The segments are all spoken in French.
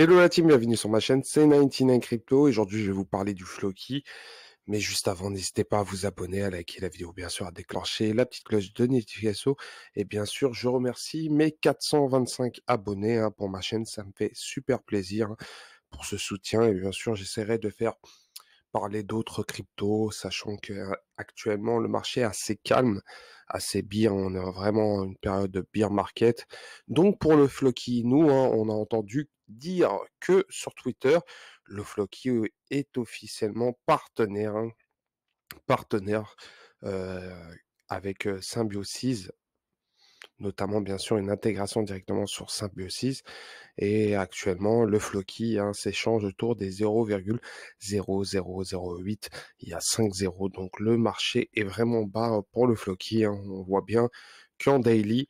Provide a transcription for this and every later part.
Hello la team, bienvenue sur ma chaîne, c'est 99 Crypto. Aujourd'hui, je vais vous parler du Floki. Mais juste avant, n'hésitez pas à vous abonner, à liker la vidéo, bien sûr, à déclencher la petite cloche de notification. Et bien sûr, je remercie mes 425 abonnés pour ma chaîne. Ça me fait super plaisir pour ce soutien. Et bien sûr, j'essaierai de faire parler d'autres cryptos, sachant que actuellement le marché est assez calme, assez bear, on est vraiment une période de bear market. Donc pour le Floki, nous, on a entendu dire que sur Twitter, le Floki est officiellement partenaire euh, avec Symbiosis, notamment bien sûr une intégration directement sur Symbiosis. Et actuellement, le Floki s'échange autour des 0,0008. Il y a 5 zéros. Donc le marché est vraiment bas pour le Floki. On voit bien qu'en daily,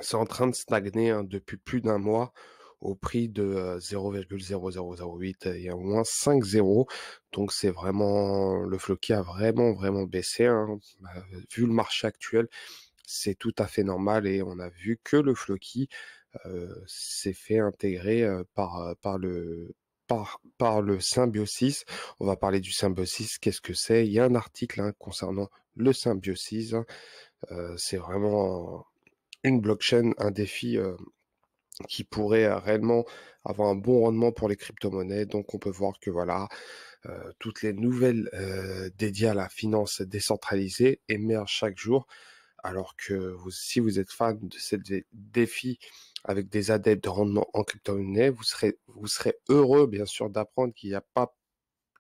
c'est en train de stagner depuis plus d'un mois au prix de 0,0008. Il y a au moins 5 zéros. Donc c'est vraiment, le Floki a vraiment baissé. Vu le marché actuel, c'est tout à fait normal et on a vu que le Floki s'est fait intégrer par le Symbiosis. On va parler du Symbiosis. Qu'est-ce que c'est? Il y a un article concernant le Symbiosis. C'est vraiment une blockchain, un défi qui pourrait réellement avoir un bon rendement pour les crypto-monnaies. Donc on peut voir que voilà, toutes les nouvelles dédiées à la finance décentralisée émergent chaque jour. Alors que si vous êtes fan de ces défis avec des adeptes de rendement en crypto-monnaie, vous serez heureux, bien sûr, d'apprendre qu'il n'y a pas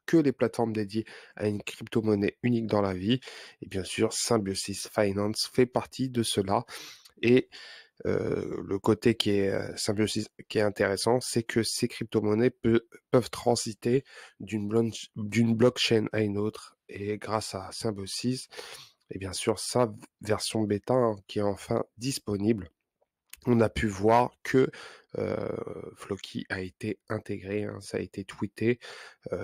que les plateformes dédiées à une crypto-monnaie unique dans la vie. Et bien sûr, Symbiosis Finance fait partie de cela. Et le côté qui est Symbiosis, qui est intéressant, c'est que ces crypto-monnaies peuvent transiter d'une blockchain à une autre. Et grâce à Symbiosis, et bien sûr sa version bêta qui est enfin disponible, on a pu voir que Floki a été intégré, ça a été tweeté,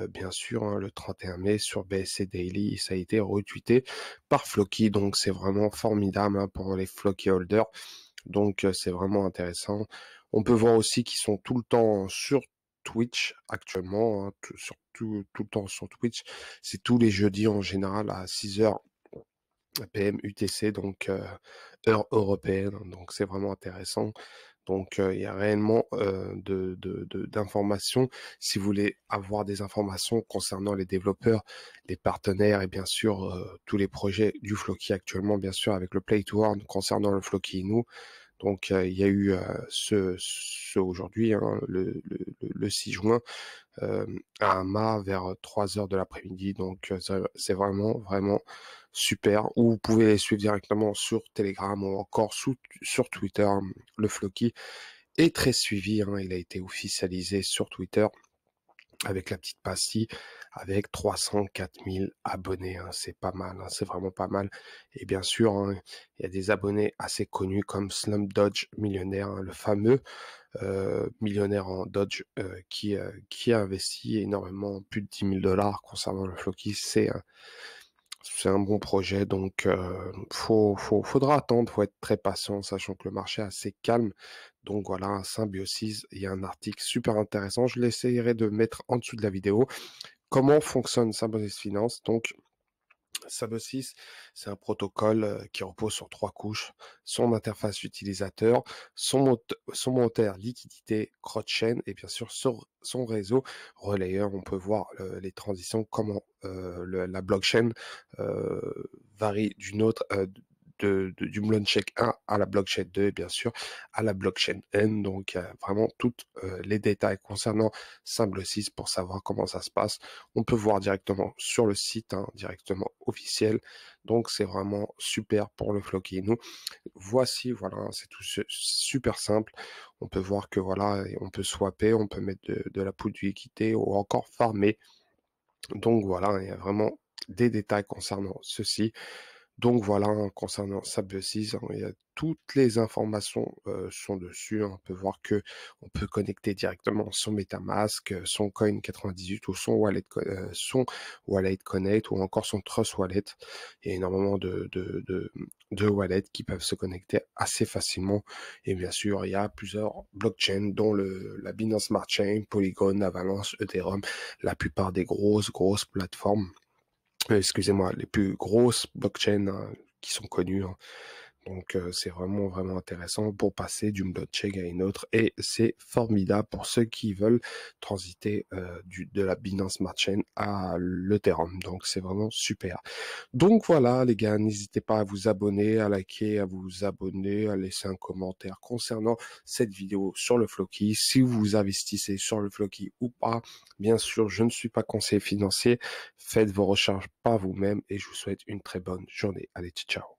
bien sûr, le 31 mai sur BSC Daily, ça a été retweeté par Floki, donc c'est vraiment formidable pour les Floki holders, donc c'est vraiment intéressant. On peut voir aussi qu'ils sont tout le temps sur Twitch actuellement, tout le temps sur Twitch, c'est tous les jeudis en général à 6h PM UTC, donc heure européenne, donc c'est vraiment intéressant. Donc il y a réellement d'informations. Si vous voulez avoir des informations concernant les développeurs, les partenaires et bien sûr tous les projets du Floki actuellement, bien sûr avec le Play to Earn concernant le Floki Inu. Donc il y a eu ce aujourd'hui, le 6 juin, à Hama vers 3 heures de l'après-midi. Donc c'est vraiment super. Ou vous pouvez les suivre directement sur Telegram ou encore sur Twitter. Le Floki est très suivi. Il a été officialisé sur Twitter avec la petite pastille, avec 304 000 abonnés. C'est pas mal, c'est vraiment pas mal. Et bien sûr, il y a des abonnés assez connus comme Slum Dodge Millionnaire, le fameux millionnaire en Dodge qui a investi énormément, plus de 10 000 dollars concernant le Floki. C'est un bon projet, donc faudra attendre, faut être très patient, sachant que le marché est assez calme. Donc voilà, Symbiosis, il y a un article super intéressant, je l'essayerai de mettre en dessous de la vidéo. Comment fonctionne Symbiosis Finance? Donc Symbiosis, c'est un protocole qui repose sur 3 couches: son interface utilisateur, son moteur liquidité CrowdChain et bien sûr son réseau relayeur. On peut voir les transitions, comment la blockchain varie d'une autre du blockchain 1 à la blockchain 2 et bien sûr à la blockchain N. Donc vraiment toutes les détails concernant Symbiosis pour savoir comment ça se passe. On peut voir directement sur le site, directement officiel. Donc c'est vraiment super pour le Floki. Nous, voici, voilà, c'est tout super simple. On peut voir que voilà, on peut swapper, on peut mettre de la poudre d'équité ou encore farmer. Donc voilà, il y a vraiment des détails concernant ceci. Donc voilà, hein, concernant SAP26, hein, il y a toutes les informations sont dessus, hein. On peut voir que on peut connecter directement son MetaMask, son Coin98 ou son Wallet Connect ou encore son Trust Wallet. Il y a énormément de wallets qui peuvent se connecter assez facilement. Et bien sûr, il y a plusieurs blockchains, dont la Binance Smart Chain, Polygon, Avalanche, Ethereum, la plupart des grosses plateformes, excusez-moi, les plus grosses blockchains, hein, qui sont connues, hein. Donc, c'est vraiment intéressant pour passer d'une blockchain à une autre et c'est formidable pour ceux qui veulent transiter de la Binance Smart Chain à l'Ethereum. Donc, c'est vraiment super. Donc voilà les gars, n'hésitez pas à vous abonner, à liker, à vous abonner, à laisser un commentaire concernant cette vidéo sur le Floki, si vous investissez sur le Floki ou pas. Bien sûr, je ne suis pas conseiller financier, faites vos recherches par vous-même et je vous souhaite une très bonne journée. Allez, ciao.